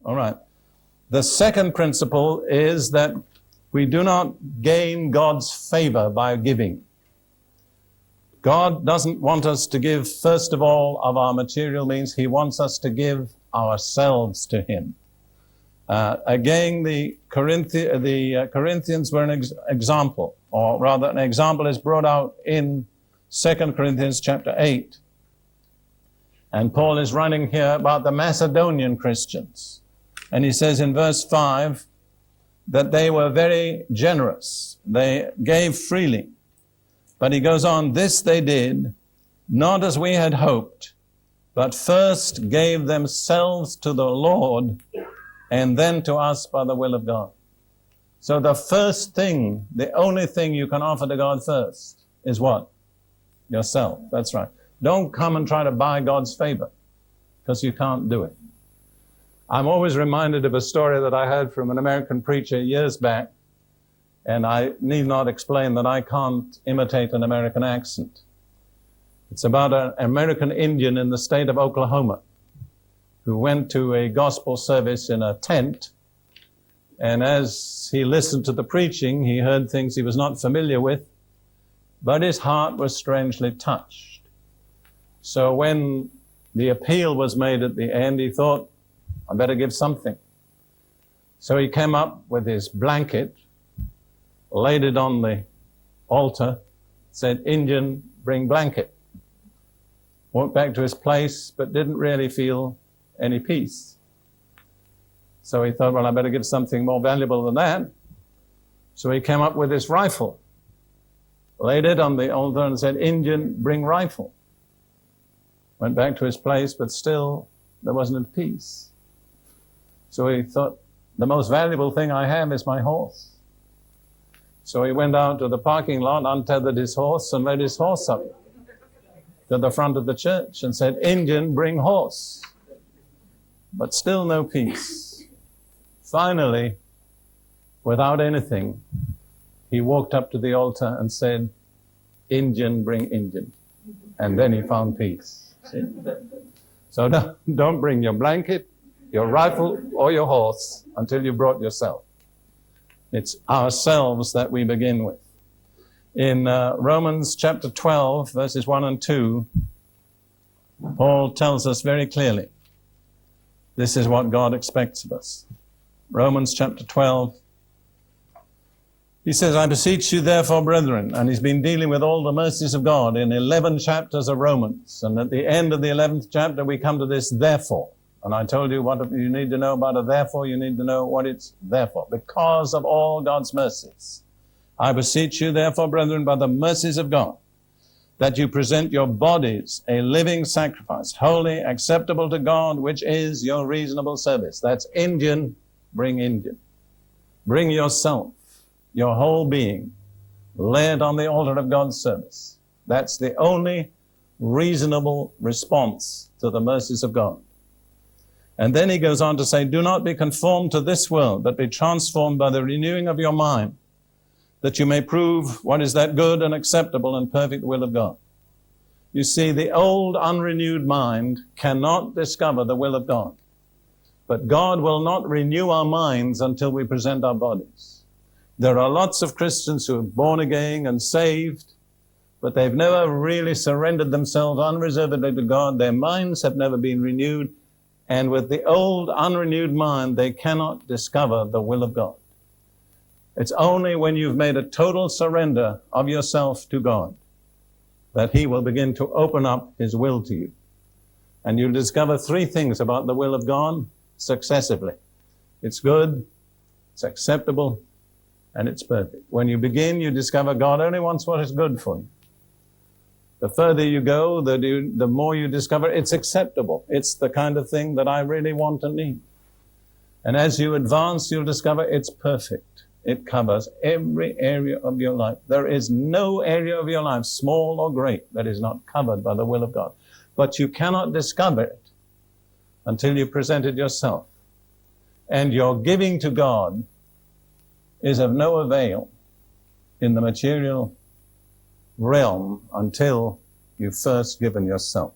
All right. The second principle is that we do not gain God's favor by giving. God doesn't want us to give, first of all, of our material means. He wants us to give ourselves to Him. Again, the Corinthians were an example, or rather an example is brought out in 2 Corinthians chapter 8. And Paul is writing here about the Macedonian Christians. And he says in verse 5 that they were very generous. They gave freely. But he goes on, this they did, not as we had hoped, but first gave themselves to the Lord and then to us by the will of God. So the first thing, the only thing you can offer to God first is what? Yourself. That's right. Don't come and try to buy God's favor, because you can't do it. I'm always reminded of a story that I heard from an American preacher years back, and I need not explain that I can't imitate an American accent. It's about an American Indian in the state of Oklahoma who went to a gospel service in a tent, and as he listened to the preaching, he heard things he was not familiar with, but his heart was strangely touched. So when the appeal was made at the end, he thought, I better give something. So he came up with his blanket, laid it on the altar, said, Indian, bring blanket. Walked back to his place, but didn't really feel any peace. So he thought, well, I better give something more valuable than that. So he came up with his rifle, laid it on the altar and said, Indian, bring rifle. Went back to his place, but still there wasn't a peace. So he thought, the most valuable thing I have is my horse. So he went out to the parking lot, untethered his horse, and led his horse up to the front of the church and said, Indian, bring horse. But still no peace. Finally, without anything, he walked up to the altar and said, Indian, bring Indian. And then he found peace. See? So don't bring your blanket, your rifle, or your horse until you brought yourself. It's ourselves that we begin with. In Romans chapter 12, verses 1 and 2, Paul tells us very clearly, this is what God expects of us. Romans chapter 12, he says, I beseech you therefore, brethren, and he's been dealing with all the mercies of God in 11 chapters of Romans. And at the end of the 11th chapter, we come to this therefore. And I told you what you need to know about a therefore. You need to know what it's there for. Because of all God's mercies. I beseech you therefore, brethren, by the mercies of God, that you present your bodies a living sacrifice, holy, acceptable to God, which is your reasonable service. That's Indian, bring Indian. Bring yourself, your whole being, lay it on the altar of God's service. That's the only reasonable response to the mercies of God. And then he goes on to say, do not be conformed to this world, but be transformed by the renewing of your mind, that you may prove what is that good and acceptable and perfect will of God. You see, the old unrenewed mind cannot discover the will of God. But God will not renew our minds until we present our bodies. There are lots of Christians who are born again and saved, but they've never really surrendered themselves unreservedly to God. Their minds have never been renewed. And with the old unrenewed mind, they cannot discover the will of God. It's only when you've made a total surrender of yourself to God that He will begin to open up His will to you. And you'll discover 3 things about the will of God successively. It's good, it's acceptable, and it's perfect. When you begin, you discover God only wants what is good for you. The further you go, the more you discover it's acceptable. It's the kind of thing that I really want and need. And as you advance, you'll discover it's perfect. It covers every area of your life. There is no area of your life, small or great, that is not covered by the will of God. But you cannot discover it until you present it yourself. And your giving to God is of no avail in the material realm until you've first given yourself.